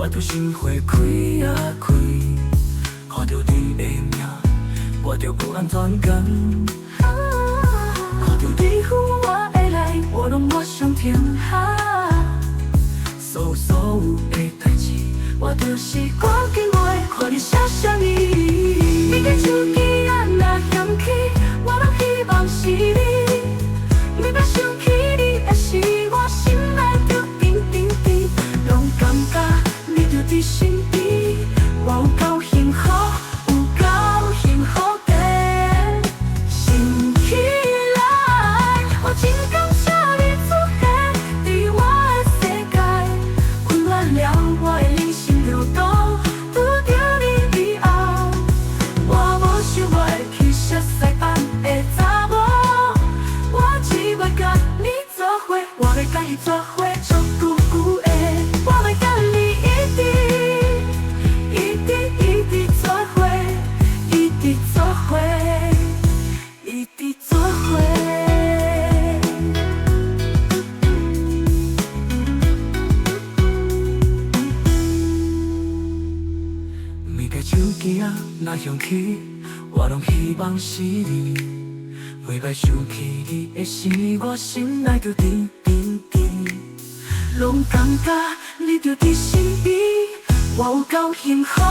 我就心花开啊开，看着你的名，我就不安全感。看着你赴我的来，我拢我上天下。所有的代志，我就是赶紧话，看你写啥呢？你的手机啊若响起，我拢希望是你。每摆想起你的时，我心内就叮叮叮，拢感觉你就伫身边，我有够幸福，有够幸福的。想起来，我真感谢你出现伫我的世界，温暖了我的人生流动。拄着你以后，我无想我会去熟悉班的查某。我只要甲你做伙，我要甲伊做伙，足久久的。我要甲你一直、一直、一直做伙，一直做伙，一直做伙。每个手机啊若响起，我拢希望是你。每摆想起你的时，我心内就叮叮叮，拢感觉你就伫身边，我有够幸福。